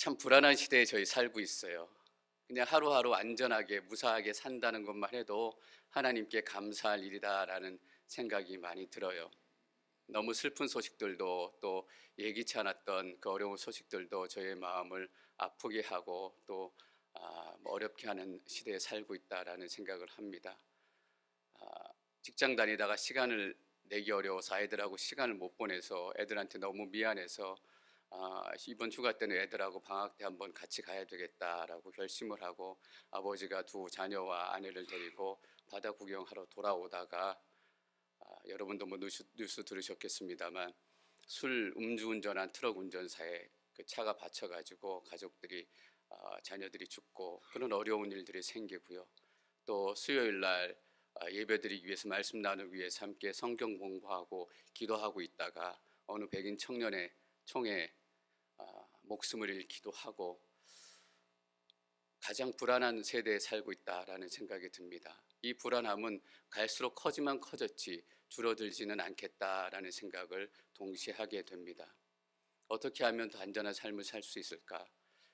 참 불안한 시대에 저희 살고 있어요. 그냥 하루하루 안전하게 무사하게 산다는 것만 해도 하나님께 감사할 일이다라는 생각이 많이 들어요. 너무 슬픈 소식들도 또 예기치 않았던 그 어려운 소식들도 저의 마음을 아프게 하고 또 어렵게 하는 시대에 살고 있다라는 생각을 합니다. 아, 직장 다니다가 시간을 내기 어려워서 아이들하고 시간을 못 보내서 애들한테 너무 미안해서 이번 휴가 때는 애들하고 방학 때 한번 같이 가야 되겠다라고 결심을 하고 아버지가 두 자녀와 아내를 데리고 바다 구경하러 돌아오다가 여러분도 뭐 뉴스 들으셨겠습니다만 술 음주운전한 트럭 운전사에 그 차가 받쳐가지고 가족들이 자녀들이 죽고 그런 어려운 일들이 생기고요. 또 수요일 날 예배드리기 위해서 말씀 나누기 위해서 함께 성경 공부하고 기도하고 있다가 어느 백인 청년의 총에 목숨을 잃기도 하고 가장 불안한 세대에 살고 있다라는 생각이 듭니다. 이 불안함은 갈수록 커지만 커졌지 줄어들지는 않겠다라는 생각을 동시에 하게 됩니다. 어떻게 하면 더 안전한 삶을 살 수 있을까?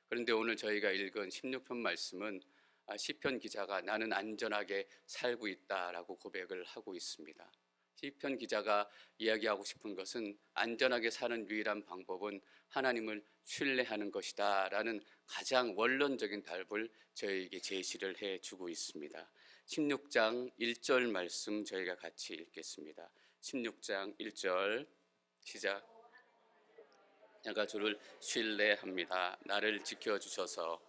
그런데 오늘 저희가 읽은 16편 말씀은 시편 기자가 나는 안전하게 살고 있다라고 고백을 하고 있습니다. 시편 기자가 이야기하고 싶은 것은 안전하게 사는 유일한 방법은 하나님을 신뢰하는 것이다 라는 가장 원론적인 답을 저희에게 제시를 해주고 있습니다. 16장 1절 말씀 저희가 같이 읽겠습니다. 16장 1절 시작. 내가 주를 신뢰합니다. 나를 지켜주셔서.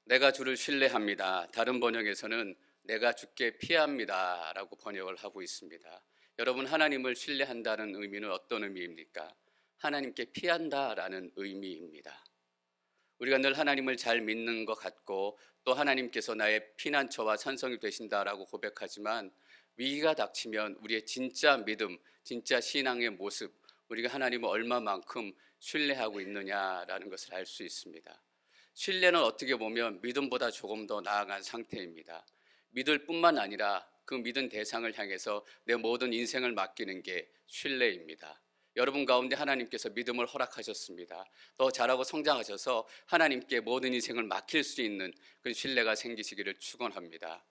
내가 주를 신뢰합니다. 다른 번역에서는 내가 주께 피합니다 라고 번역을 하고 있습니다. 여러분, 하나님을 신뢰한다는 의미는 어떤 의미입니까? 하나님께 피한다라는 의미입니다. 우리가 늘 하나님을 잘 믿는 것 같고 또 하나님께서 나의 피난처와 산성이 되신다라고 고백하지만 위기가 닥치면 우리의 진짜 믿음, 진짜 신앙의 모습, 우리가 하나님을 얼마만큼 신뢰하고 있느냐라는 것을 알 수 있습니다. 신뢰는 어떻게 보면 믿음보다 조금 더 나아간 상태입니다. 믿을 뿐만 아니라 그 믿은 대상을 향해서 내 모든 인생을 맡기는 게 신뢰입니다. 여러분 가운데 하나님께서 믿음을 허락하셨습니다. 더 잘하고 성장하셔서 하나님께 모든 인생을 맡길 수 있는 그 신뢰가 생기시기를 축원합니다.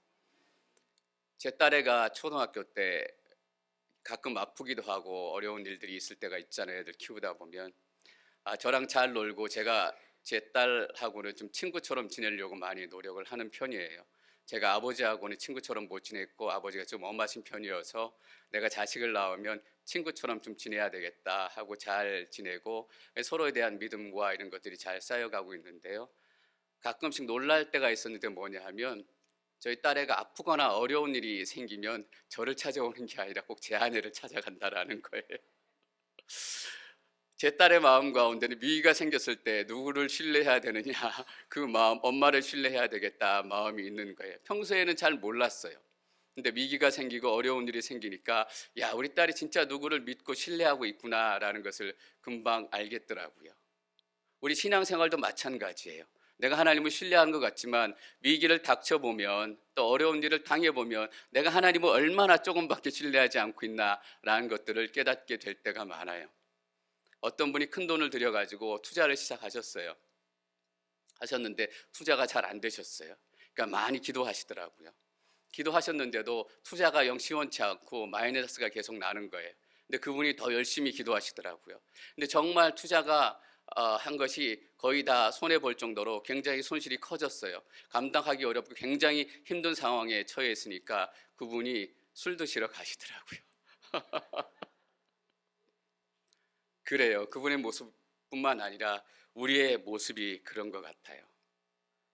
제 딸애가 초등학교 때 가끔 아프기도 하고 어려운 일들이 있을 때가 있잖아요. 애들 키우다 보면 저랑 잘 놀고 제가 제 딸하고는 좀 친구처럼 지내려고 많이 노력을 하는 편이에요. 제가 아버지하고는 친구처럼 못 지냈고 아버지가 좀 엄하신 편이어서 내가 자식을 낳으면 친구처럼 좀 지내야 되겠다 하고 잘 지내고 서로에 대한 믿음과 이런 것들이 잘 쌓여가고 있는데요. 가끔씩 놀랄 때가 있었는데 뭐냐 하면 저희 딸애가 아프거나 어려운 일이 생기면 저를 찾아오는 게 아니라 꼭 제 아내를 찾아간다라는 거예요. 제 딸의 마음 가운데는 위기가 생겼을 때 누구를 신뢰해야 되느냐, 그 마음, 엄마를 신뢰해야 되겠다 마음이 있는 거예요. 평소에는 잘 몰랐어요. 근데 위기가 생기고 어려운 일이 생기니까 야, 우리 딸이 진짜 누구를 믿고 신뢰하고 있구나라는 것을 금방 알겠더라고요. 우리 신앙생활도 마찬가지예요. 내가 하나님을 신뢰하는 것 같지만 위기를 닥쳐보면 또 어려운 일을 당해보면 내가 하나님을 얼마나 조금밖에 신뢰하지 않고 있나라는 것들을 깨닫게 될 때가 많아요. 어떤 분이 큰 돈을 들여가지고 투자를 시작하셨어요. 하셨는데 투자가 잘 안 되셨어요. 그러니까 많이 기도하시더라고요. 기도하셨는데도 투자가 영 시원치 않고 마이너스가 계속 나는 거예요. 근데 그분이 더 열심히 기도하시더라고요. 근데 정말 투자가 한 것이 거의 다 손해볼 정도로 굉장히 손실이 커졌어요. 감당하기 어렵고 굉장히 힘든 상황에 처해 있으니까 그분이 술 드시러 가시더라고요. 그래요. 그분의 모습뿐만 아니라 우리의 모습이 그런 것 같아요.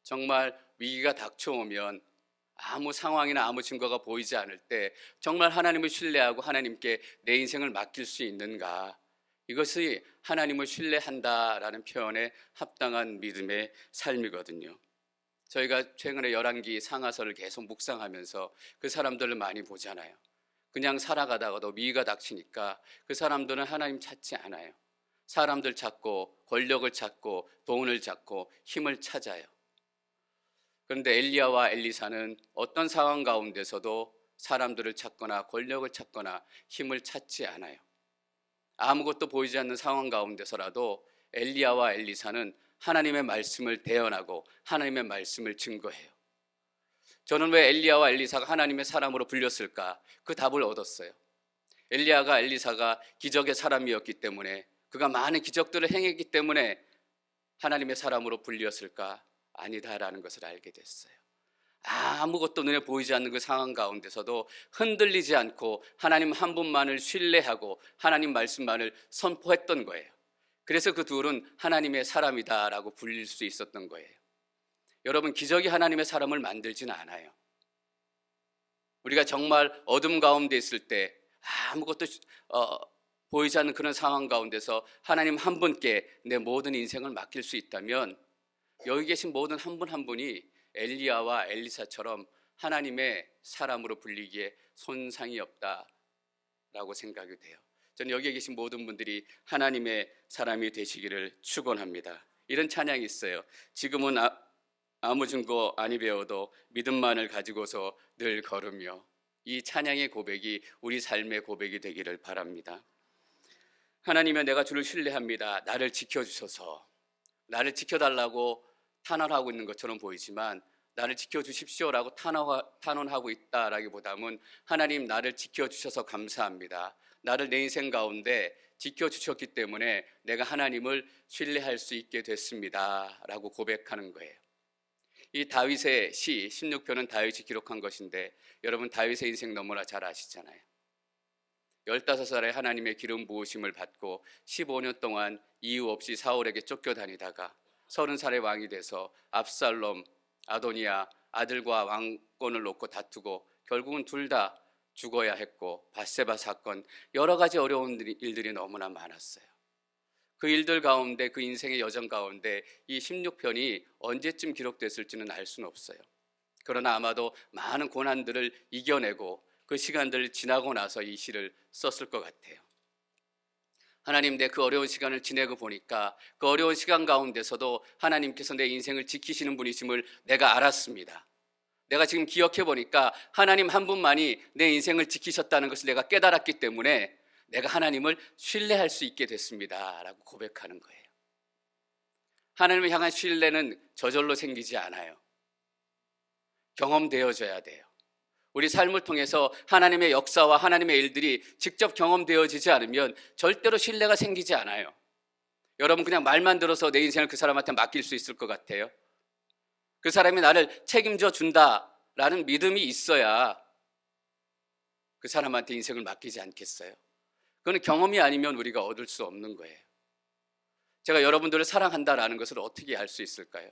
정말 위기가 닥쳐오면 아무 상황이나 아무 증거가 보이지 않을 때 정말 하나님을 신뢰하고 하나님께 내 인생을 맡길 수 있는가? 이것이 하나님을 신뢰한다라는 표현에 합당한 믿음의 삶이거든요. 저희가 최근에 열왕기 상하서를 계속 묵상하면서 그 사람들을 많이 보잖아요. 그냥 살아가다가도 위기가 닥치니까 그 사람들은 하나님 찾지 않아요. 사람들 찾고 권력을 찾고 돈을 찾고 힘을 찾아요. 그런데 엘리야와 엘리사는 어떤 상황 가운데서도 사람들을 찾거나 권력을 찾거나 힘을 찾지 않아요. 아무것도 보이지 않는 상황 가운데서라도 엘리야와 엘리사는 하나님의 말씀을 대언하고 하나님의 말씀을 증거해요. 저는 왜 엘리야와 엘리사가 하나님의 사람으로 불렸을까? 그 답을 얻었어요. 엘리야가 엘리사가 기적의 사람이었기 때문에, 그가 많은 기적들을 행했기 때문에 하나님의 사람으로 불렸을까? 아니다라는 것을 알게 됐어요. 아무것도 눈에 보이지 않는 그 상황 가운데서도 흔들리지 않고 하나님 한 분만을 신뢰하고 하나님 말씀만을 선포했던 거예요. 그래서 그 둘은 하나님의 사람이다라고 불릴 수 있었던 거예요. 여러분, 기적이 하나님의 사람을 만들지는 않아요. 우리가 정말 어둠 가운데 있을 때 아무것도 보이지 않는 그런 상황 가운데서 하나님 한 분께 내 모든 인생을 맡길 수 있다면, 여기 계신 모든 한 분 한 분이 엘리야와 엘리사처럼 하나님의 사람으로 불리기에 손상이 없다라고 생각이 돼요. 저는 여기에 계신 모든 분들이 하나님의 사람이 되시기를 축원합니다. 이런 찬양이 있어요. 지금은 아무 증거 아니 배워도 믿음만을 가지고서 늘 걸으며. 이 찬양의 고백이 우리 삶의 고백이 되기를 바랍니다. 하나님이여, 내가 주를 신뢰합니다. 나를 지켜주셔서. 나를 지켜달라고 탄원하고 있는 것처럼 보이지만, 나를 지켜주십시오라고 탄원하고 있다라기보다는, 하나님 나를 지켜주셔서 감사합니다. 나를 내 인생 가운데 지켜주셨기 때문에 내가 하나님을 신뢰할 수 있게 됐습니다 라고 고백하는 거예요. 이 다윗의 시 16편은 다윗이 기록한 것인데, 여러분 다윗의 인생 너무나 잘 아시잖아요. 15살에 하나님의 기름 부으심을 받고 15년 동안 이유 없이 사울에게 쫓겨다니다가 30살의 왕이 돼서 압살롬, 아도니아 아들과 왕권을 놓고 다투고 결국은 둘 다 죽어야 했고, 밧세바 사건, 여러 가지 어려운 일들이 너무나 많았어요. 그 일들 가운데, 그 인생의 여정 가운데 이 16편이 언제쯤 기록됐을지는 알 수는 없어요. 그러나 아마도 많은 고난들을 이겨내고 그 시간들을 지나고 나서 이 시를 썼을 것 같아요. 하나님, 내 그 어려운 시간을 지내고 보니까 그 어려운 시간 가운데서도 하나님께서 내 인생을 지키시는 분이심을 내가 알았습니다. 내가 지금 기억해 보니까 하나님 한 분만이 내 인생을 지키셨다는 것을 내가 깨달았기 때문에 내가 하나님을 신뢰할 수 있게 됐습니다 라고 고백하는 거예요. 하나님을 향한 신뢰는 저절로 생기지 않아요. 경험되어져야 돼요. 우리 삶을 통해서 하나님의 역사와 하나님의 일들이 직접 경험되어지지 않으면 절대로 신뢰가 생기지 않아요. 여러분, 그냥 말만 들어서 내 인생을 그 사람한테 맡길 수 있을 것 같아요? 그 사람이 나를 책임져 준다라는 믿음이 있어야 그 사람한테 인생을 맡기지 않겠어요? 그건 경험이 아니면 우리가 얻을 수 없는 거예요. 제가 여러분들을 사랑한다라는 것을 어떻게 알 수 있을까요?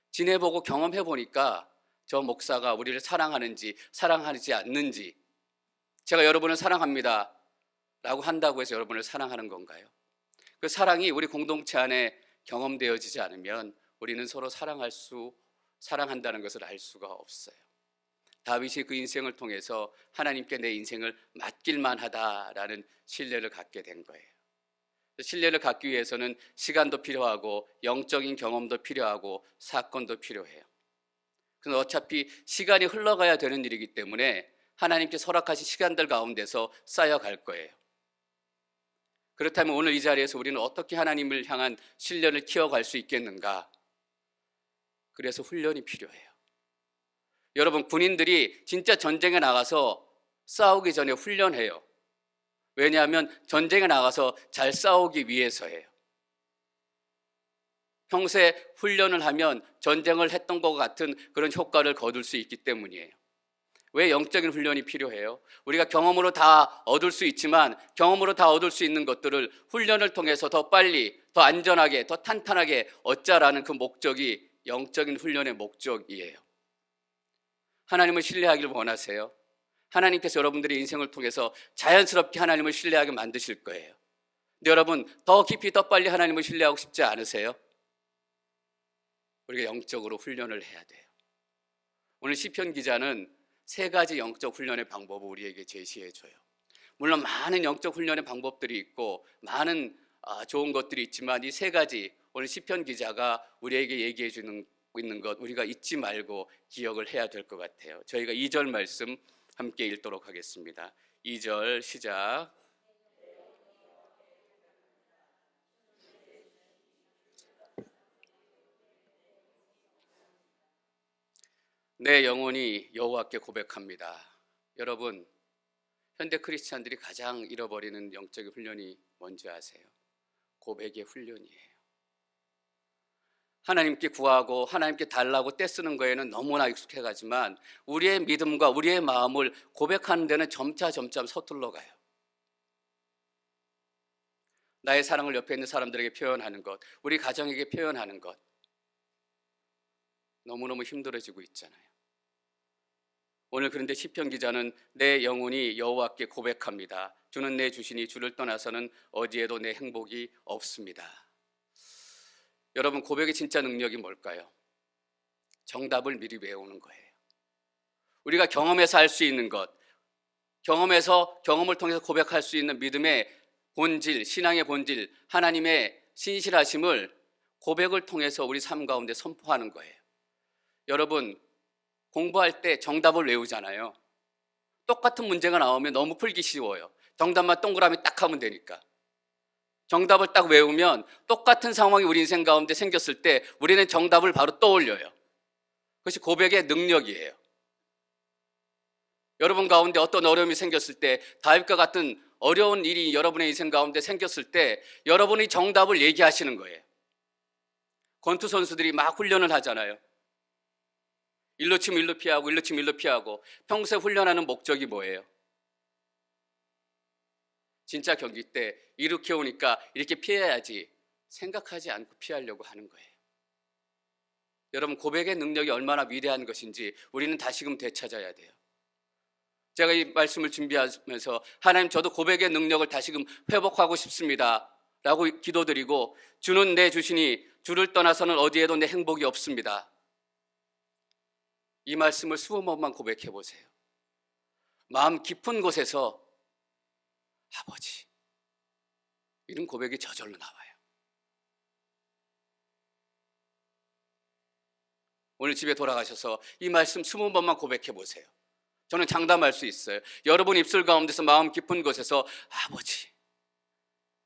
지내보고 경험해보니까 저 목사가 우리를 사랑하는지 사랑하지 않는지, 제가 여러분을 사랑합니다 라고 한다고 해서 여러분을 사랑하는 건가요? 그 사랑이 우리 공동체 안에 경험되어지지 않으면 우리는 서로 사랑한다는 것을 알 수가 없어요. 다윗이 그 인생을 통해서 하나님께 내 인생을 맡길만 하다라는 신뢰를 갖게 된 거예요. 신뢰를 갖기 위해서는 시간도 필요하고 영적인 경험도 필요하고 사건도 필요해요. 그래서 어차피 시간이 흘러가야 되는 일이기 때문에 하나님께 허락하신 시간들 가운데서 쌓여갈 거예요. 그렇다면 오늘 이 자리에서 우리는 어떻게 하나님을 향한 신뢰를 키워갈 수 있겠는가? 그래서 훈련이 필요해요. 여러분, 군인들이 진짜 전쟁에 나가서 싸우기 전에 훈련해요. 왜냐하면 전쟁에 나가서 잘 싸우기 위해서예요. 평소에 훈련을 하면 전쟁을 했던 것 같은 그런 효과를 거둘 수 있기 때문이에요. 왜 영적인 훈련이 필요해요? 우리가 경험으로 다 얻을 수 있지만 경험으로 다 얻을 수 있는 것들을 훈련을 통해서 더 빨리, 더 안전하게, 더 탄탄하게 얻자라는 그 목적이 영적인 훈련의 목적이에요. 하나님을 신뢰하기를 원하세요? 하나님께서 여러분들의 인생을 통해서 자연스럽게 하나님을 신뢰하게 만드실 거예요. 근데 여러분, 더 깊이 더 빨리 하나님을 신뢰하고 싶지 않으세요? 우리가 영적으로 훈련을 해야 돼요. 오늘 시편 기자는 3가지 영적 훈련의 방법을 우리에게 제시해 줘요. 물론 많은 영적 훈련의 방법들이 있고 많은 좋은 것들이 있지만 이 3가지 오늘 시편 기자가 우리에게 얘기해 주는 있는 것 우리가 잊지 말고 기억을 해야 될 것 같아요. 저희가 2절 말씀 함께 읽도록 하겠습니다. 2절 시작. 내 영혼이 여호와께 고백합니다. 여러분, 현대 크리스찬들이 가장 잃어버리는 영적인 훈련이 뭔지 아세요? 고백의 훈련이에요. 하나님께 구하고 하나님께 달라고 떼쓰는 거에는 너무나 익숙해가지만 우리의 믿음과 우리의 마음을 고백하는 데는 점차 서툴러 가요. 나의 사랑을 옆에 있는 사람들에게 표현하는 것, 우리 가정에게 표현하는 것, 너무너무 힘들어지고 있잖아요. 오늘 그런데 시편 기자는 내 영혼이 여호와께 고백합니다. 주는 내 주시니 주를 떠나서는 어디에도 내 행복이 없습니다. 여러분, 고백의 진짜 능력이 뭘까요? 정답을 미리 외우는 거예요. 우리가 경험해서 할 수 있는 것, 경험을 통해서 고백할 수 있는 믿음의 본질, 신앙의 본질, 하나님의 신실하심을 고백을 통해서 우리 삶 가운데 선포하는 거예요. 여러분, 공부할 때 정답을 외우잖아요. 똑같은 문제가 나오면 너무 풀기 쉬워요. 정답만 동그라미 딱 하면 되니까. 정답을 딱 외우면 똑같은 상황이 우리 인생 가운데 생겼을 때 우리는 정답을 바로 떠올려요. 그것이 고백의 능력이에요. 여러분 가운데 어떤 어려움이 생겼을 때, 다윗과 같은 어려운 일이 여러분의 인생 가운데 생겼을 때 여러분이 정답을 얘기하시는 거예요. 권투 선수들이 막 훈련을 하잖아요. 일로 치면 일로 피하고, 일로 치면 일로 피하고. 평소에 훈련하는 목적이 뭐예요? 진짜 경기 때 이렇게 오니까 이렇게 피해야지 생각하지 않고 피하려고 하는 거예요. 여러분, 고백의 능력이 얼마나 위대한 것인지 우리는 다시금 되찾아야 돼요. 제가 이 말씀을 준비하면서 하나님, 저도 고백의 능력을 다시금 회복하고 싶습니다 라고 기도드리고, 주는 내 주시니 주를 떠나서는 어디에도 내 행복이 없습니다. 이 말씀을 20번만 고백해 보세요. 마음 깊은 곳에서 아버지, 이런 고백이 저절로 나와요. 오늘 집에 돌아가셔서 이 말씀 20번만 고백해 보세요. 저는 장담할 수 있어요. 여러분 입술 가운데서 마음 깊은 곳에서 아버지,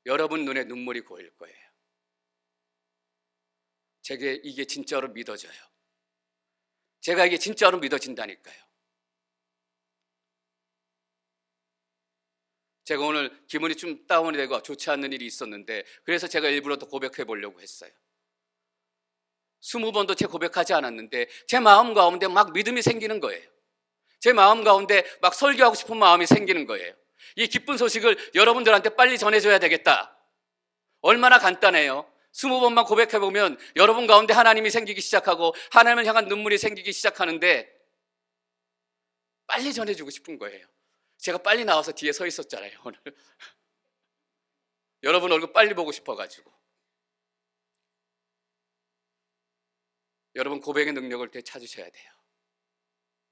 여러분 눈에 눈물이 고일 거예요. 제게 이게 진짜로 믿어져요. 제가 이게 진짜로 믿어진다니까요. 제가 오늘 기분이 좀 다운이 되고 좋지 않는 일이 있었는데, 그래서 제가 일부러 더 고백해 보려고 했어요. 20번도 제 고백하지 않았는데 제 마음 가운데 막 믿음이 생기는 거예요. 제 마음 가운데 막 설교하고 싶은 마음이 생기는 거예요. 이 기쁜 소식을 여러분들한테 빨리 전해줘야 되겠다. 얼마나 간단해요. 20번만 고백해보면 여러분 가운데 하나님이 생기기 시작하고 하나님을 향한 눈물이 생기기 시작하는데, 빨리 전해주고 싶은 거예요. 제가 빨리 나와서 뒤에 서 있었잖아요, 오늘. 여러분 얼굴 빨리 보고 싶어가지고. 여러분, 고백의 능력을 되찾으셔야 돼요.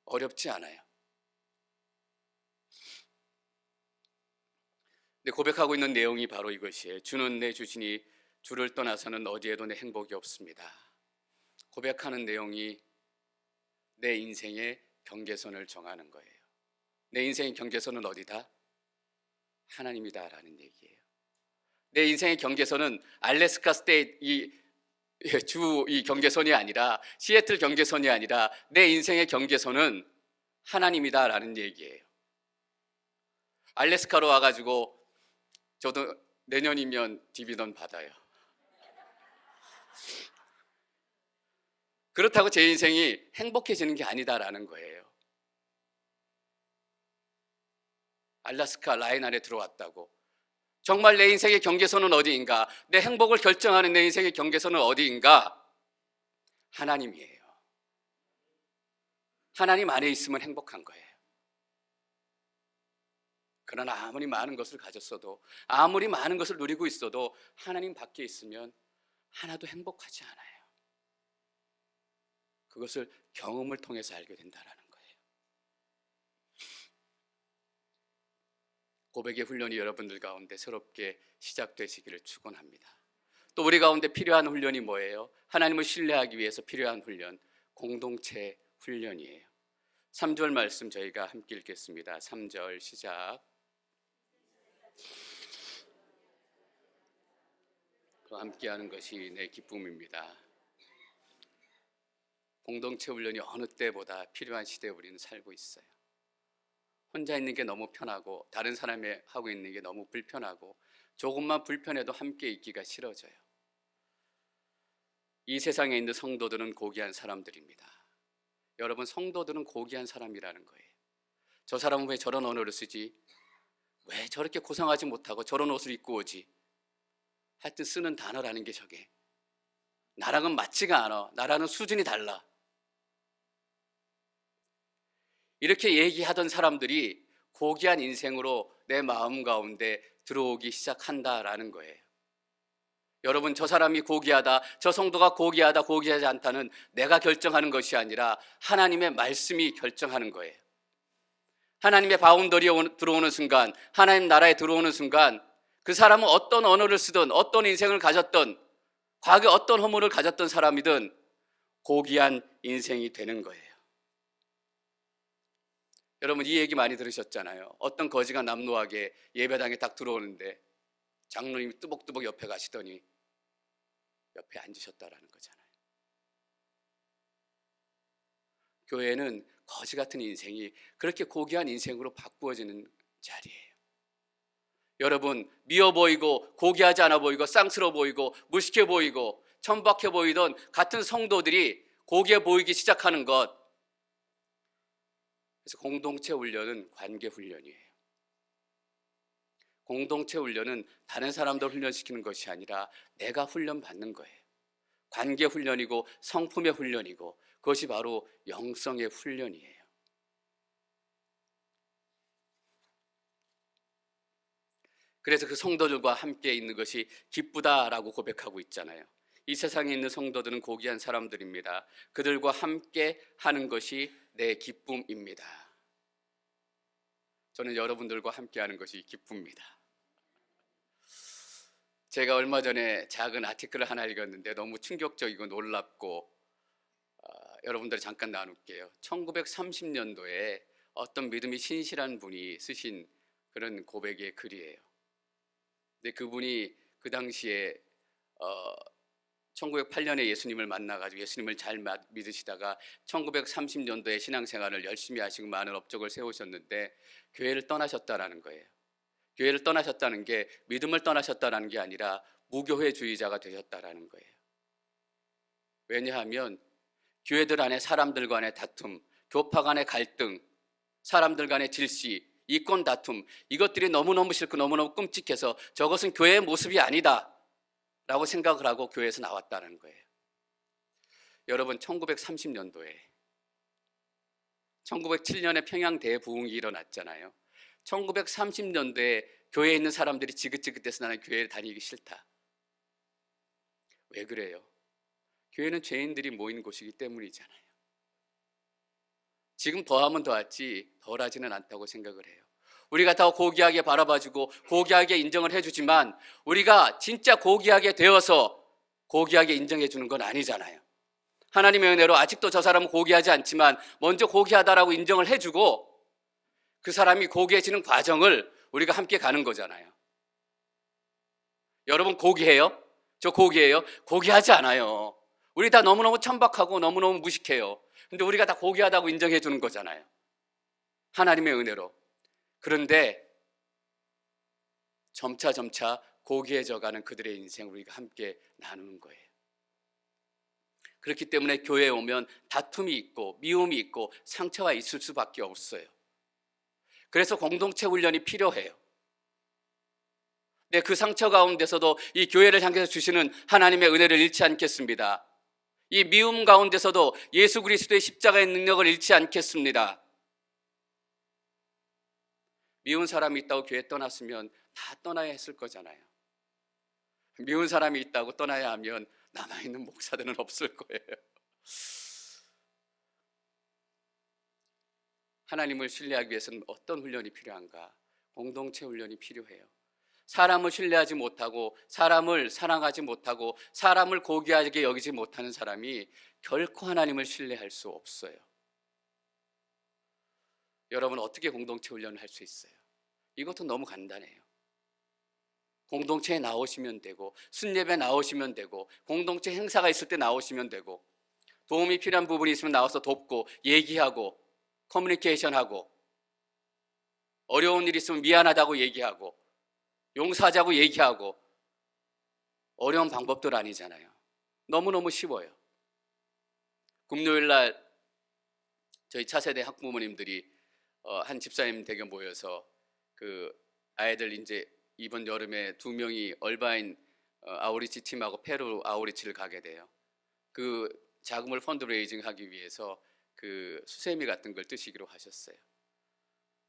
어렵지 않아요. 근데 고백하고 있는 내용이 바로 이것이에요. 주는 내 주시니 주를 떠나서는 어디에도 내 행복이 없습니다. 고백하는 내용이 내 인생의 경계선을 정하는 거예요. 내 인생의 경계선은 어디다? 하나님이다라는 얘기예요. 내 인생의 경계선은 알래스카 스테이트 이 경계선이 아니라, 시애틀 경계선이 아니라 내 인생의 경계선은 하나님이다라는 얘기예요. 알래스카로 와가지고 저도 내년이면 디비던 받아요. 그렇다고 제 인생이 행복해지는 게 아니다라는 거예요. 알래스카 라인 안에 들어왔다고 정말 내 인생의 경계선은 어디인가? 내 행복을 결정하는 내 인생의 경계선은 어디인가? 하나님이에요. 하나님 안에 있으면 행복한 거예요. 그러나 아무리 많은 것을 가졌어도, 아무리 많은 것을 누리고 있어도 하나님 밖에 있으면 하나도 행복하지 않아요. 그것을 경험을 통해서 알게 된다는 거예요. 고백의 훈련이 여러분들 가운데 새롭게 시작되시기를 축원합니다. 또 우리 가운데 필요한 훈련이 뭐예요? 하나님을 신뢰하기 위해서 필요한 훈련, 공동체 훈련이에요. 3절 말씀 저희가 함께 읽겠습니다. 3절 시작. 함께하는 것이 내 기쁨입니다. 공동체 훈련이 어느 때보다 필요한 시대에 우리는 살고 있어요. 혼자 있는 게 너무 편하고 다른 사람이 하고 있는 게 너무 불편하고 조금만 불편해도 함께 있기가 싫어져요. 이 세상에 있는 성도들은 고귀한 사람들입니다. 여러분, 성도들은 고귀한 사람이라는 거예요. 저 사람은 왜 저런 언어를 쓰지? 왜 저렇게 고상하지 못하고 저런 옷을 입고 오지? 하여튼 쓰는 단어라는 게 저게 나랑은 맞지가 않아. 나라는 수준이 달라. 이렇게 얘기하던 사람들이 고귀한 인생으로 내 마음 가운데 들어오기 시작한다라는 거예요. 여러분, 저 사람이 고귀하다, 저 성도가 고귀하다, 고귀하지 않다는 내가 결정하는 것이 아니라 하나님의 말씀이 결정하는 거예요. 하나님의 바운더리에 들어오는 순간, 하나님 나라에 들어오는 순간 그 사람은 어떤 언어를 쓰든 어떤 인생을 가졌든 과거에 어떤 허물을 가졌던 사람이든 고귀한 인생이 되는 거예요. 여러분, 이 얘기 많이 들으셨잖아요. 어떤 거지가 남노하게 예배당에 딱 들어오는데 장로님이 뚜벅뚜벅 옆에 가시더니 옆에 앉으셨다라는 거잖아요. 교회는 거지 같은 인생이 그렇게 고귀한 인생으로 바꾸어지는 자리예요. 여러분, 미워 보이고 고귀하지 않아 보이고 쌍스러워 보이고 무식해 보이고 천박해 보이던 같은 성도들이 고귀해 보이기 시작하는 것. 그래서 공동체 훈련은 관계 훈련이에요. 공동체 훈련은 다른 사람들 훈련시키는 것이 아니라 내가 훈련받는 거예요. 관계 훈련이고 성품의 훈련이고 그것이 바로 영성의 훈련이에요. 그래서 그 성도들과 함께 있는 것이 기쁘다라고 고백하고 있잖아요. 이 세상에 있는 성도들은 고귀한 사람들입니다. 그들과 함께 하는 것이 내 기쁨입니다. 저는 여러분들과 함께 하는 것이 기쁩니다. 제가 얼마 전에 작은 아티클을 하나 읽었는데 너무 충격적이고 놀랍고 여러분들 잠깐 나눌게요. 1930년도에 어떤 믿음이 신실한 분이 쓰신 그런 고백의 글이에요. 근데 그분이 그 당시에 1908년에 예수님을 만나가지고 예수님을 잘 믿으시다가 1930년도에 신앙생활을 열심히 하시고 많은 업적을 세우셨는데 교회를 떠나셨다라는 거예요. 교회를 떠나셨다는 게 믿음을 떠나셨다는 게 아니라 무교회주의자가 되셨다라는 거예요. 왜냐하면 교회들 안에 사람들 간의 다툼, 교파 간의 갈등, 사람들 간의 질시, 이권 다툼, 이것들이 너무너무 싫고 너무너무 끔찍해서 저것은 교회의 모습이 아니다 라고 생각을 하고 교회에서 나왔다는 거예요. 여러분, 1930년도에 1907년에 평양 대부흥이 일어났잖아요. 1930년대에 교회에 있는 사람들이 지긋지긋해서 나는 교회를 다니기 싫다. 왜 그래요? 교회는 죄인들이 모인 곳이기 때문이잖아요. 지금 더하면 더하지 덜하지는 않다고 생각을 해요. 우리가 더 고귀하게 바라봐주고 고귀하게 인정을 해주지만 우리가 진짜 고귀하게 되어서 고귀하게 인정해주는 건 아니잖아요. 하나님의 은혜로 아직도 저 사람은 고귀하지 않지만 먼저 고귀하다라고 인정을 해주고 그 사람이 고귀해지는 과정을 우리가 함께 가는 거잖아요. 여러분, 고귀해요? 저 고귀해요? 고귀하지 않아요. 우리 다 너무너무 천박하고 너무너무 무식해요. 근데 우리가 다 고귀하다고 인정해 주는 거잖아요. 하나님의 은혜로. 그런데 점차 고귀해져가는 그들의 인생을 우리가 함께 나누는 거예요. 그렇기 때문에 교회에 오면 다툼이 있고 미움이 있고 상처가 있을 수밖에 없어요. 그래서 공동체 훈련이 필요해요. 네, 그 상처 가운데서도 이 교회를 향해서 주시는 하나님의 은혜를 잃지 않겠습니다. 이 미움 가운데서도 예수 그리스도의 십자가의 능력을 잃지 않겠습니다. 미운 사람이 있다고 교회 떠났으면 다 떠나야 했을 거잖아요. 미운 사람이 있다고 떠나야 하면 남아있는 목사들은 없을 거예요. 하나님을 신뢰하기 위해서는 어떤 훈련이 필요한가? 공동체 훈련이 필요해요. 사람을 신뢰하지 못하고 사람을 사랑하지 못하고 사람을 고귀하게 여기지 못하는 사람이 결코 하나님을 신뢰할 수 없어요. 여러분, 어떻게 공동체 훈련을 할 수 있어요? 이것도 너무 간단해요. 공동체에 나오시면 되고 순례배 나오시면 되고 공동체 행사가 있을 때 나오시면 되고 도움이 필요한 부분이 있으면 나와서 돕고 얘기하고 커뮤니케이션하고 어려운 일 있으면 미안하다고 얘기하고 용서하자고 얘기하고 어려운 방법들 아니잖아요. 너무너무 쉬워요. 금요일 날 저희 차세대 학부모님들이 한 집사님 댁에 모여서 그 아이들 이제 이번 여름에 2명이 얼바인 아우리치 팀하고 페루 아우리치를 가게 돼요. 그 자금을 펀드레이징 하기 위해서 그 수세미 같은 걸 뜨시기로 하셨어요.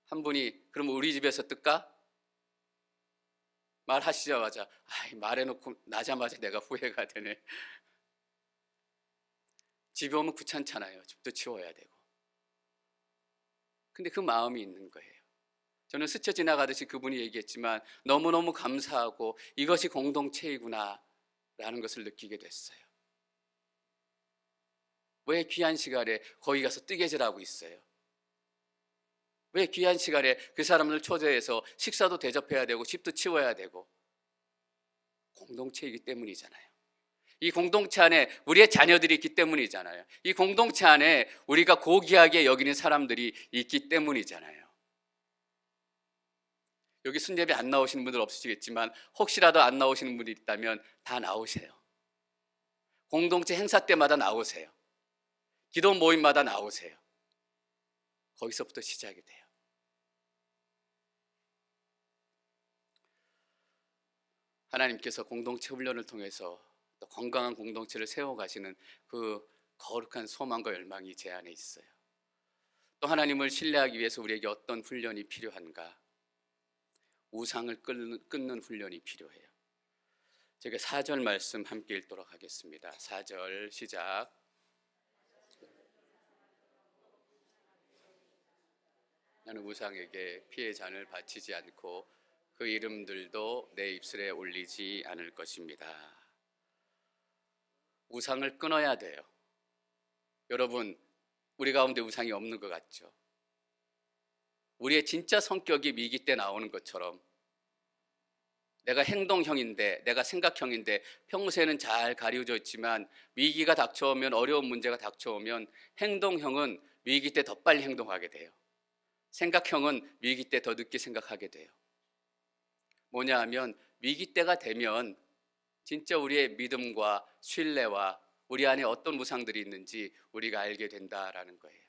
한 분이 그럼 우리 집에서 뜰까? 말하시자마자 말해놓고 나자마자 내가 후회가 되네. 집에 오면 귀찮잖아요. 집도 치워야 되고. 근데 그 마음이 있는 거예요. 저는 스쳐 지나가듯이 그분이 얘기했지만 너무너무 감사하고 이것이 공동체이구나 라는 것을 느끼게 됐어요. 왜 귀한 시간에 거기 가서 뜨개질하고 있어요? 왜 귀한 시간에 그 사람을 초대해서 식사도 대접해야 되고 집도 치워야 되고? 공동체이기 때문이잖아요. 이 공동체 안에 우리의 자녀들이 있기 때문이잖아요. 이 공동체 안에 우리가 고귀하게 여기는 사람들이 있기 때문이잖아요. 여기 순예배 안 나오시는 분들 없으시겠지만 혹시라도 안 나오시는 분이 있다면 다 나오세요. 공동체 행사 때마다 나오세요. 기도 모임마다 나오세요. 거기서부터 시작이 돼요. 하나님께서 공동체 훈련을 통해서 또 건강한 공동체를 세워가시는 그 거룩한 소망과 열망이 제 안에 있어요. 또 하나님을 신뢰하기 위해서 우리에게 어떤 훈련이 필요한가? 우상을 끊는 훈련이 필요해요. 제가 4절 말씀 함께 읽도록 하겠습니다. 4절 시작. 나는 우상에게 피의 잔을 바치지 않고 그 이름들도 내 입술에 올리지 않을 것입니다. 우상을 끊어야 돼요. 여러분, 우리 가운데 우상이 없는 것 같죠? 우리의 진짜 성격이 미기 때 나오는 것처럼 내가 행동형인데, 내가 생각형인데 평소에는 잘 가려져 있지만 위기가 닥쳐오면, 어려운 문제가 닥쳐오면 행동형은 위기 때 더 빨리 행동하게 돼요. 생각형은 위기 때 더 늦게 생각하게 돼요. 뭐냐 하면 위기 때가 되면 진짜 우리의 믿음과 신뢰와 우리 안에 어떤 우상들이 있는지 우리가 알게 된다라는 거예요.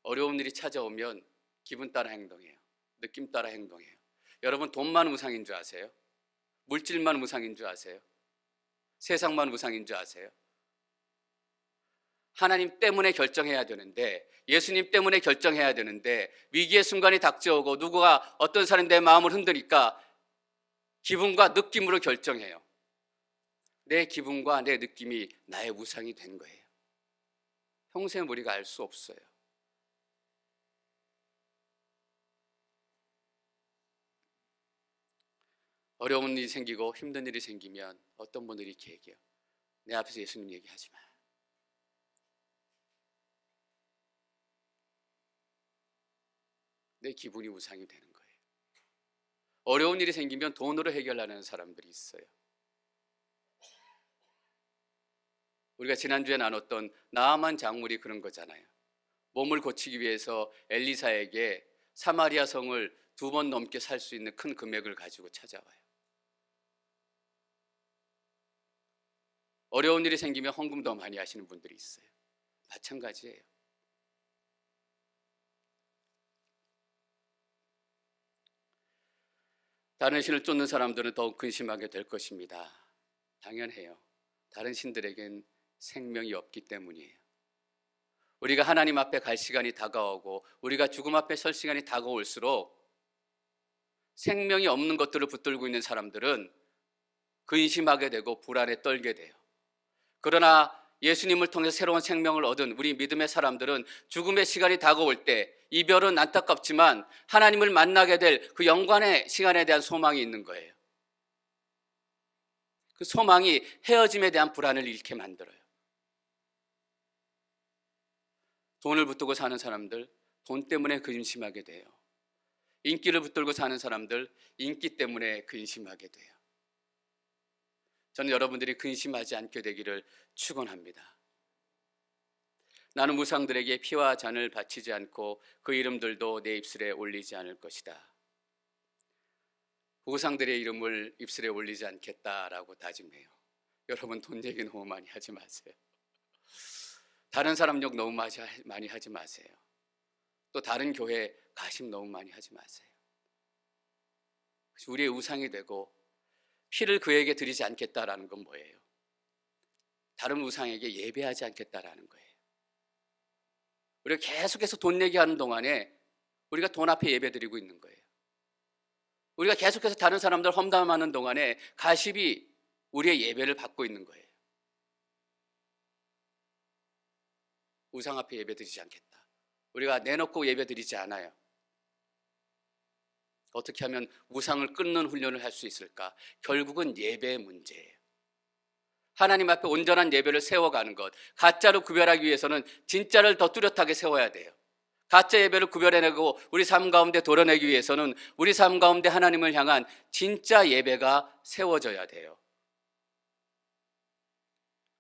어려운 일이 찾아오면 기분 따라 행동해요. 느낌 따라 행동해요. 여러분, 돈만 우상인 줄 아세요? 물질만 우상인 줄 아세요? 세상만 우상인 줄 아세요? 하나님 때문에 결정해야 되는데, 예수님 때문에 결정해야 되는데 위기의 순간이 닥쳐오고 누구가 어떤 사람이 내 마음을 흔드니까 기분과 느낌으로 결정해요. 내 기분과 내 느낌이 나의 우상이 된 거예요. 평생 우리가 알 수 없어요. 어려운 일이 생기고 힘든 일이 생기면 어떤 분들이 이렇게 얘기해요. 내 앞에서 예수님 얘기하지 마. 내 기분이 우상이 되는 거예요. 어려운 일이 생기면 돈으로 해결하는 사람들이 있어요. 우리가 지난주에 나눴던 나아만 장물이 그런 거잖아요. 몸을 고치기 위해서 엘리사에게 사마리아 성을 2번 넘게 살 수 있는 큰 금액을 가지고 찾아와요. 어려운 일이 생기면 헌금 더 많이 하시는 분들이 있어요. 마찬가지예요. 다른 신을 쫓는 사람들은 더욱 근심하게 될 것입니다. 당연해요. 다른 신들에겐 생명이 없기 때문이에요. 우리가 하나님 앞에 갈 시간이 다가오고 우리가 죽음 앞에 설 시간이 다가올수록 생명이 없는 것들을 붙들고 있는 사람들은 근심하게 되고 불안에 떨게 돼요. 그러나 예수님을 통해 새로운 생명을 얻은 우리 믿음의 사람들은 죽음의 시간이 다가올 때 이별은 안타깝지만 하나님을 만나게 될 그 영광의 시간에 대한 소망이 있는 거예요. 그 소망이 헤어짐에 대한 불안을 잃게 만들어요. 돈을 붙들고 사는 사람들, 돈 때문에 근심하게 돼요. 인기를 붙들고 사는 사람들, 인기 때문에 근심하게 돼요. 저는 여러분들이 근심하지 않게 되기를 축원합니다. 나는 우상들에게 피와 잔을 바치지 않고 그 이름들도 내 입술에 올리지 않을 것이다. 우상들의 이름을 입술에 올리지 않겠다라고 다짐해요. 여러분, 돈 얘기 너무 많이 하지 마세요. 다른 사람 욕 너무 많이 하지 마세요. 또 다른 교회 가심 너무 많이 하지 마세요. 우리의 우상이 되고 피를 그에게 드리지 않겠다라는 건 뭐예요? 다른 우상에게 예배하지 않겠다라는 거예요. 우리가 계속해서 돈 얘기하는 동안에 우리가 돈 앞에 예배 드리고 있는 거예요. 우리가 계속해서 다른 사람들 험담하는 동안에 가십이 우리의 예배를 받고 있는 거예요. 우상 앞에 예배 드리지 않겠다. 우리가 내놓고 예배 드리지 않아요. 어떻게 하면 우상을 끊는 훈련을 할 수 있을까? 결국은 예배의 문제예요. 하나님 앞에 온전한 예배를 세워가는 것, 가짜로 구별하기 위해서는 진짜를 더 뚜렷하게 세워야 돼요. 가짜 예배를 구별해내고 우리 삶 가운데 도려내기 위해서는 우리 삶 가운데 하나님을 향한 진짜 예배가 세워져야 돼요.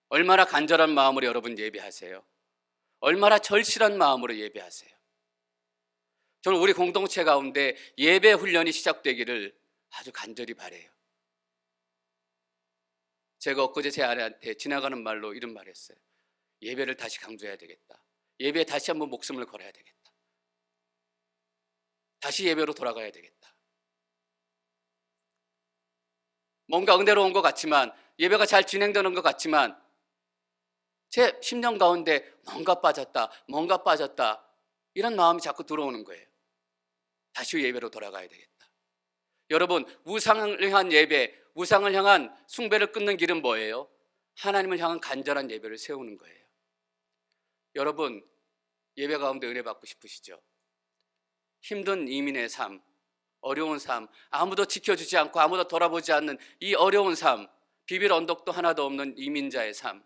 얼마나 간절한 마음으로 여러분 예배하세요? 얼마나 절실한 마음으로 예배하세요? 저는 우리 공동체 가운데 예배 훈련이 시작되기를 아주 간절히 바라요. 제가 엊그제 제 아내한테 지나가는 말로 이런 말 했어요. 예배를 다시 강조해야 되겠다. 예배에 다시 한번 목숨을 걸어야 되겠다. 다시 예배로 돌아가야 되겠다. 뭔가 은혜로운 것 같지만, 예배가 잘 진행되는 것 같지만 제 심령 가운데 뭔가 빠졌다 이런 마음이 자꾸 들어오는 거예요. 다시 예배로 돌아가야 되겠다. 여러분, 우상을 향한 예배, 우상을 향한 숭배를 끊는 길은 뭐예요? 하나님을 향한 간절한 예배를 세우는 거예요. 여러분, 예배 가운데 은혜 받고 싶으시죠? 힘든 이민의 삶, 어려운 삶, 아무도 지켜주지 않고 아무도 돌아보지 않는 이 어려운 삶, 비빌 언덕도 하나도 없는 이민자의 삶,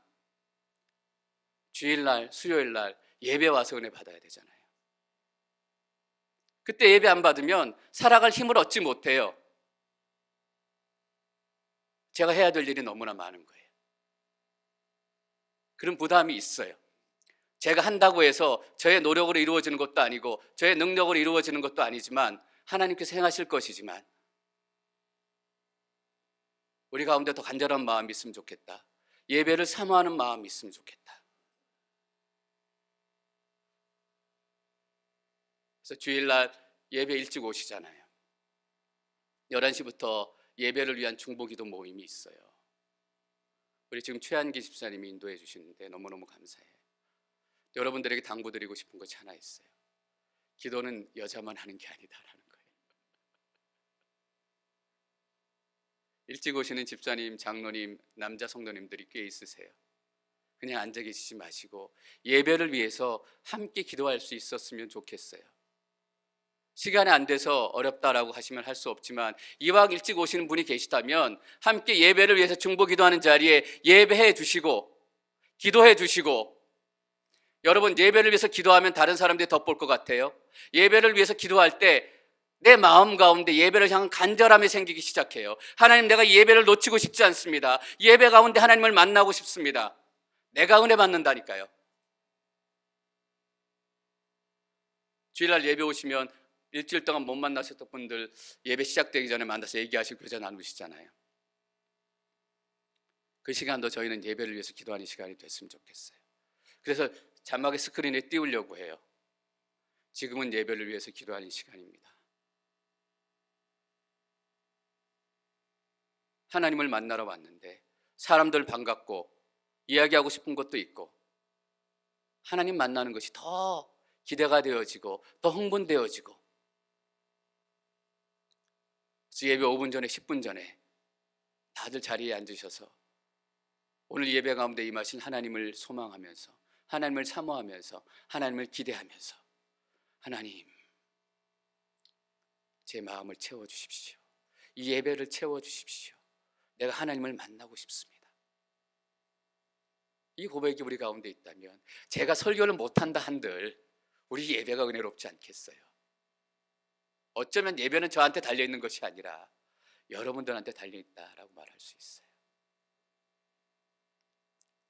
주일날, 수요일날 예배 와서 은혜 받아야 되잖아요. 그때 예배 안 받으면 살아갈 힘을 얻지 못해요. 제가 해야 될 일이 너무나 많은 거예요. 그런 부담이 있어요. 제가 한다고 해서 저의 노력으로 이루어지는 것도 아니고 저의 능력으로 이루어지는 것도 아니지만 하나님께서 행하실 것이지만 우리 가운데 더 간절한 마음이 있으면 좋겠다. 예배를 사모하는 마음이 있으면 좋겠다. 그래서 주일날 예배 일찍 오시잖아요. 11시부터 예배를 위한 중보기도 모임이 있어요. 우리 지금 최한기 집사님이 인도해 주시는데 너무너무 감사해요. 여러분들에게 당부드리고 싶은 것이 하나 있어요. 기도는 여자만 하는 게 아니다라는 거예요. 일찍 오시는 집사님, 장로님, 남자 성도님들이 꽤 있으세요. 그냥 앉아 계시지 마시고 예배를 위해서 함께 기도할 수 있었으면 좋겠어요. 시간이 안 돼서 어렵다라고 하시면 할 수 없지만 이왕 일찍 오시는 분이 계시다면 함께 예배를 위해서 중보 기도하는 자리에 예배해 주시고 기도해 주시고, 여러분, 예배를 위해서 기도하면 다른 사람들이 더 볼 것 같아요? 예배를 위해서 기도할 때 내 마음 가운데 예배를 향한 간절함이 생기기 시작해요. 하나님, 내가 예배를 놓치고 싶지 않습니다. 예배 가운데 하나님을 만나고 싶습니다. 내가 은혜 받는다니까요. 주일날 예배 오시면 일주일 동안 못 만나셨던 분들 예배 시작되기 전에 만나서 얘기하시고 교제 나누시잖아요. 그 시간도 저희는 예배를 위해서 기도하는 시간이 됐으면 좋겠어요. 그래서 자막에 스크린에 띄우려고 해요. 지금은 예배를 위해서 기도하는 시간입니다. 하나님을 만나러 왔는데 사람들 반갑고 이야기하고 싶은 것도 있고 하나님 만나는 것이 더 기대가 되어지고 더 흥분되어지고, 그래서 예배 5분 전에 10분 전에 다들 자리에 앉으셔서 오늘 예배 가운데 임하신 하나님을 소망하면서 하나님을 사모하면서 하나님을 기대하면서 하나님, 제 마음을 채워주십시오. 이 예배를 채워주십시오. 내가 하나님을 만나고 싶습니다. 이 고백이 우리 가운데 있다면 제가 설교를 못한다 한들 우리 예배가 은혜롭지 않겠어요? 어쩌면 예배는 저한테 달려있는 것이 아니라 여러분들한테 달려있다라고 말할 수 있어요.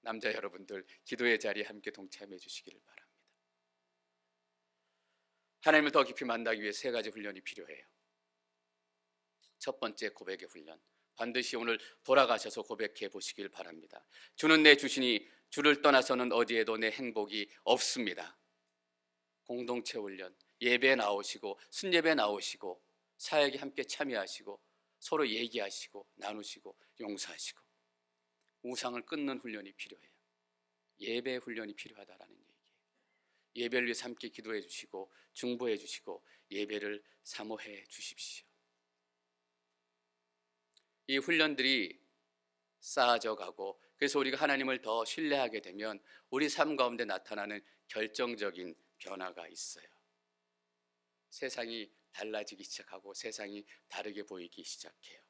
남자 여러분들 기도의 자리에 함께 동참해 주시기를 바랍니다. 하나님을 더 깊이 만나기 위해 세 가지 훈련이 필요해요. 첫 번째, 고백의 훈련. 반드시 오늘 돌아가셔서 고백해 보시길 바랍니다. 주는 내 주시니 주를 떠나서는 어디에도 내 행복이 없습니다. 공동체 훈련, 예배에 나오시고 순예배에 나오시고 사역에 함께 참여하시고 서로 얘기하시고 나누시고 용서하시고 우상을 끊는 훈련이 필요해요. 예배 훈련이 필요하다라는 얘기예요. 예배를 위해서 함께 기도해 주시고 중보해 주시고 예배를 사모해 주십시오. 이 훈련들이 쌓아져 가고 그래서 우리가 하나님을 더 신뢰하게 되면 우리 삶 가운데 나타나는 결정적인 변화가 있어요. 세상이 달라지기 시작하고 세상이 다르게 보이기 시작해요.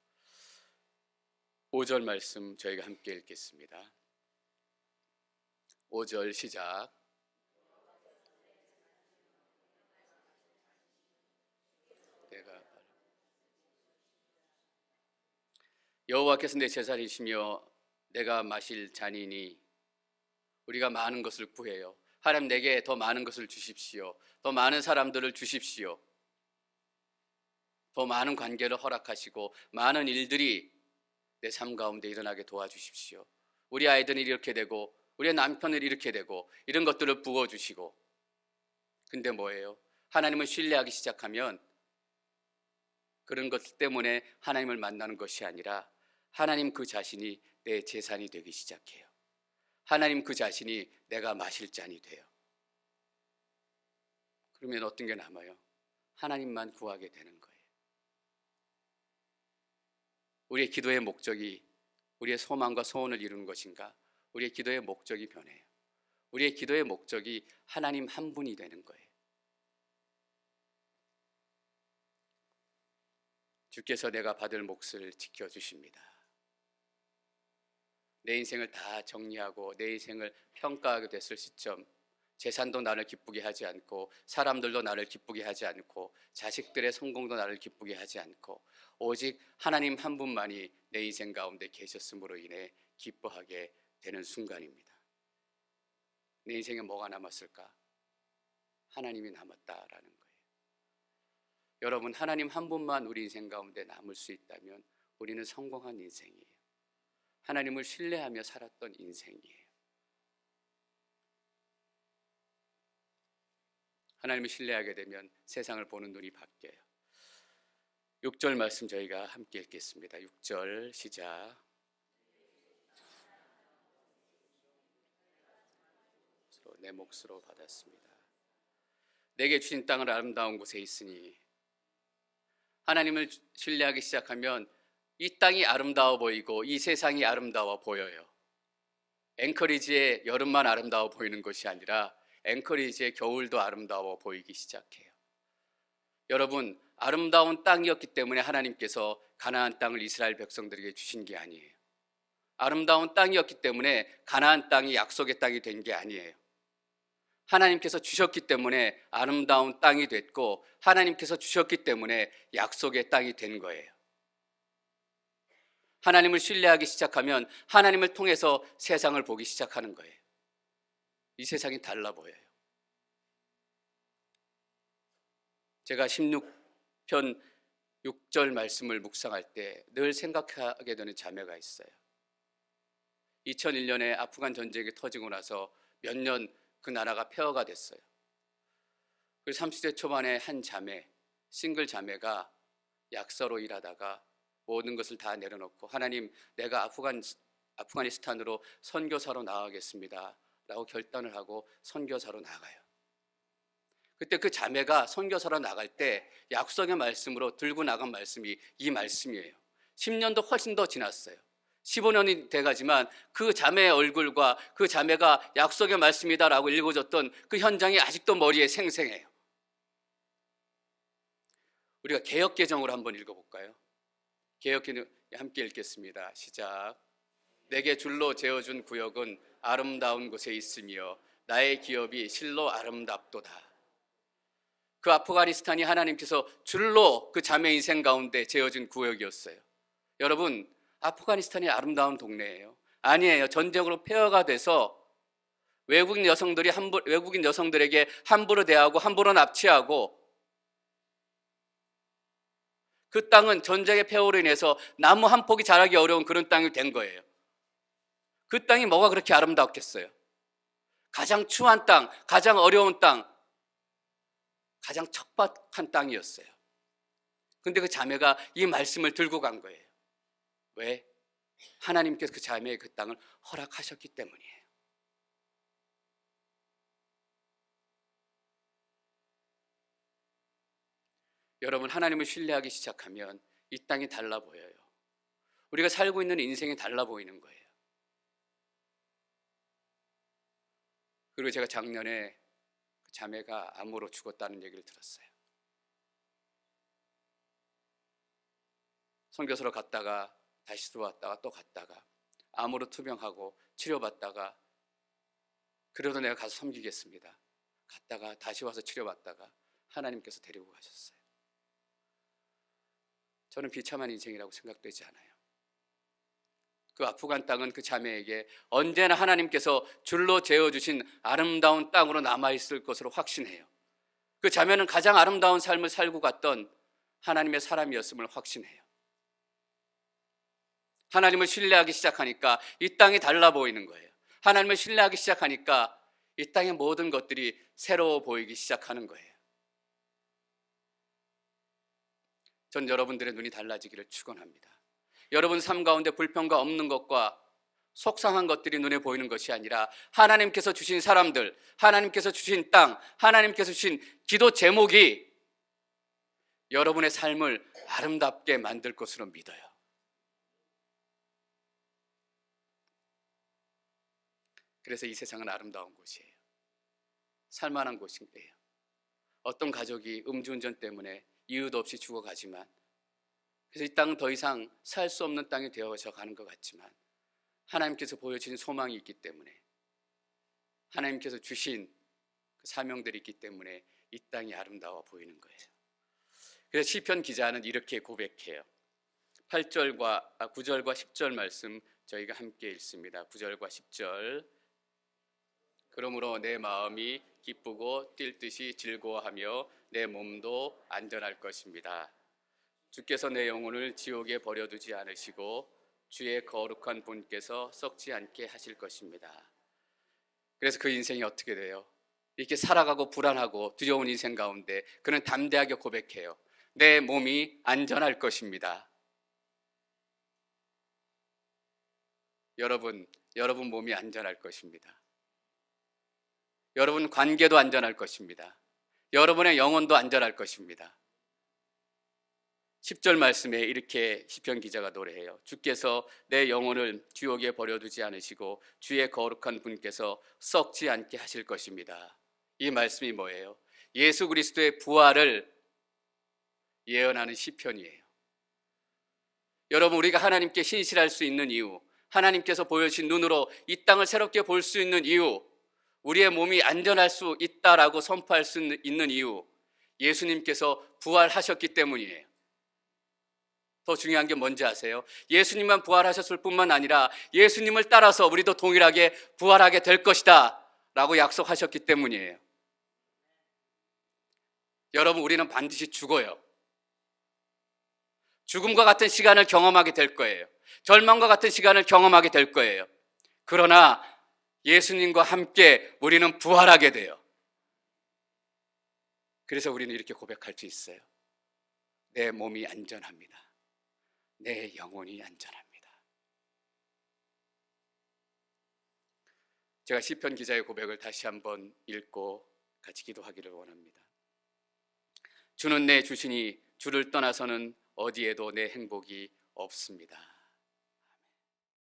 5절 말씀 저희가 함께 읽겠습니다. 5절 시작. 여호와께서 내 제사이시며 내가 마실 잔이니 우리가 많은 것을 구해요. 하나님 내게 더 많은 것을 주십시오. 더 많은 사람들을 주십시오. 더 많은 관계를 허락하시고 많은 일들이 내 삶 가운데 일어나게 도와주십시오. 우리 아이들이 이렇게 되고 우리 남편을 이렇게 되고 이런 것들을 부어주시고. 근데 뭐예요? 하나님을 신뢰하기 시작하면 그런 것 때문에 하나님을 만나는 것이 아니라 하나님 그 자신이 내 재산이 되기 시작해요. 하나님 그 자신이 내가 마실 잔이 돼요. 그러면 어떤 게 남아요? 하나님만 구하게 되는 거예요. 우리의 기도의 목적이 우리의 소망과 소원을 이루는 것인가? 우리의 기도의 목적이 변해요. 우리의 기도의 목적이 하나님 한 분이 되는 거예요. 주께서 내가 받을 몫을 지켜주십니다. 내 인생을 다 정리하고 내 인생을 평가하게 됐을 시점, 재산도 나를 기쁘게 하지 않고 사람들도 나를 기쁘게 하지 않고 자식들의 성공도 나를 기쁘게 하지 않고 오직 하나님 한 분만이 내 인생 가운데 계셨음으로 인해 기뻐하게 되는 순간입니다. 내 인생에 뭐가 남았을까? 하나님이 남았다라는 거예요. 여러분, 하나님 한 분만 우리 인생 가운데 남을 수 있다면 우리는 성공한 인생이에요. 하나님을 신뢰하며 살았던 인생이에요. 하나님을 신뢰하게 되면 세상을 보는 눈이 바뀌어요. 6절 말씀 저희가 함께 읽겠습니다. 6절 시작. 내 몫으로 받았습니다. 내게 주신 땅을 아름다운 곳에 있으니. 하나님을 신뢰하기 시작하면 이 땅이 아름다워 보이고 이 세상이 아름다워 보여요. 앵커리지의 여름만 아름다워 보이는 것이 아니라 앵커리지의 겨울도 아름다워 보이기 시작해요. 여러분, 아름다운 땅이었기 때문에 하나님께서 가나안 땅을 이스라엘 백성들에게 주신 게 아니에요. 아름다운 땅이었기 때문에 가나안 땅이 약속의 땅이 된 게 아니에요. 하나님께서 주셨기 때문에 아름다운 땅이 됐고 하나님께서 주셨기 때문에 약속의 땅이 된 거예요. 하나님을 신뢰하기 시작하면 하나님을 통해서 세상을 보기 시작하는 거예요. 이 세상이 달라 보여요. 제가 16편 6절 말씀을 묵상할 때 늘 생각하게 되는 자매가 있어요. 2001년에 아프간 전쟁이 터지고 나서 몇 년 그 나라가 폐허가 됐어요. 그리고 30대 초반에 한 자매, 싱글 자매가 약사로 일하다가 모든 것을 다 내려놓고 하나님, 내가 아프가니스탄으로 선교사로 나가겠습니다 라고 결단을 하고 선교사로 나가요. 그때 그 자매가 선교사로 나갈 때 약속의 말씀으로 들고 나간 말씀이 이 말씀이에요. 10년도 훨씬 더 지났어요. 15년이 돼가지만 그 자매의 얼굴과 그 자매가 약속의 말씀이다라고 읽어줬던 그 현장이 아직도 머리에 생생해요. 우리가 개역개정으로 한번 읽어볼까요? 개역개정 함께 읽겠습니다. 시작. 내게 줄로 재어준 구역은 아름다운 곳에 있으며 나의 기업이 실로 아름답도다. 그 아프가니스탄이 하나님께서 줄로 그 자매 인생 가운데 재어준 구역이었어요. 여러분, 아프가니스탄이 아름다운 동네예요. 아니에요. 전적으로 폐허가 돼서 외국인 여성들에게 함부로 대하고 함부로 납치하고, 그 땅은 전쟁의 폐허로 인해서 나무 한 폭이 자라기 어려운 그런 땅이 된 거예요. 그 땅이 뭐가 그렇게 아름답겠어요? 가장 추한 땅, 가장 어려운 땅, 가장 척박한 땅이었어요. 근데 그 자매가 이 말씀을 들고 간 거예요. 왜? 하나님께서 그 자매의 그 땅을 허락하셨기 때문이에요. 여러분, 하나님을 신뢰하기 시작하면 이 땅이 달라 보여요. 우리가 살고 있는 인생이 달라 보이는 거예요. 그리고 제가 작년에 그 자매가 암으로 죽었다는 얘기를 들었어요. 선교사로 갔다가 다시 들어왔다가 또 갔다가 암으로 투병하고 치료받다가, 그래도 내가 가서 섬기겠습니다. 갔다가 다시 와서 치료받다가 하나님께서 데리고 가셨어요. 저는 비참한 인생이라고 생각되지 않아요. 그 아프간 땅은 그 자매에게 언제나 하나님께서 줄로 재어주신 아름다운 땅으로 남아있을 것으로 확신해요. 그 자매는 가장 아름다운 삶을 살고 갔던 하나님의 사람이었음을 확신해요. 하나님을 신뢰하기 시작하니까 이 땅이 달라 보이는 거예요. 하나님을 신뢰하기 시작하니까 이 땅의 모든 것들이 새로워 보이기 시작하는 거예요. 전 여러분들의 눈이 달라지기를 축원합니다. 여러분 삶 가운데 불평가 없는 것과 속상한 것들이 눈에 보이는 것이 아니라 하나님께서 주신 사람들, 하나님께서 주신 땅, 하나님께서 주신 기도 제목이 여러분의 삶을 아름답게 만들 것으로 믿어요. 그래서 이 세상은 아름다운 곳이에요. 살만한 곳이에요. 어떤 가족이 음주운전 때문에 이유도 없이 죽어가지만, 그래서 이 땅은 더 이상 살 수 없는 땅이 되어져 가는 것 같지만 하나님께서 보여주신 소망이 있기 때문에, 하나님께서 주신 그 사명들이 있기 때문에 이 땅이 아름다워 보이는 거예요. 그래서 시편 기자는 이렇게 고백해요. 9절과 10절 말씀 저희가 함께 읽습니다. 9절과 10절. 그러므로 내 마음이 기쁘고 뛸 듯이 즐거워하며 내 몸도 안전할 것입니다. 주께서 내 영혼을 지옥에 버려두지 않으시고 주의 거룩한 분께서 썩지 않게 하실 것입니다. 그래서 그 인생이 어떻게 돼요? 이렇게 살아가고 불안하고 두려운 인생 가운데 그는 담대하게 고백해요. 내 몸이 안전할 것입니다. 여러분 몸이 안전할 것입니다. 여러분 관계도 안전할 것입니다. 여러분의 영혼도 안전할 것입니다. 10절 말씀에 이렇게 시편 기자가 노래해요. 주께서 내 영혼을 지옥에 버려두지 않으시고 주의 거룩한 분께서 썩지 않게 하실 것입니다. 이 말씀이 뭐예요? 예수 그리스도의 부활을 예언하는 시편이에요. 여러분, 우리가 하나님께 신실할 수 있는 이유, 하나님께서 보여주신 눈으로 이 땅을 새롭게 볼 수 있는 이유, 우리의 몸이 안전할 수 있다라고 선포할 수 있는 이유, 예수님께서 부활하셨기 때문이에요. 더 중요한 게 뭔지 아세요? 예수님만 부활하셨을 뿐만 아니라 예수님을 따라서 우리도 동일하게 부활하게 될 것이다 라고 약속하셨기 때문이에요. 여러분, 우리는 반드시 죽어요. 죽음과 같은 시간을 경험하게 될 거예요. 절망과 같은 시간을 경험하게 될 거예요. 그러나 예수님과 함께 우리는 부활하게 돼요. 그래서 우리는 이렇게 고백할 수 있어요. 내 몸이 안전합니다. 내 영혼이 안전합니다. 제가 시편 기자의 고백을 다시 한번 읽고 같이 기도하기를 원합니다. 주는 내 주시니 주를 떠나서는 어디에도 내 행복이 없습니다.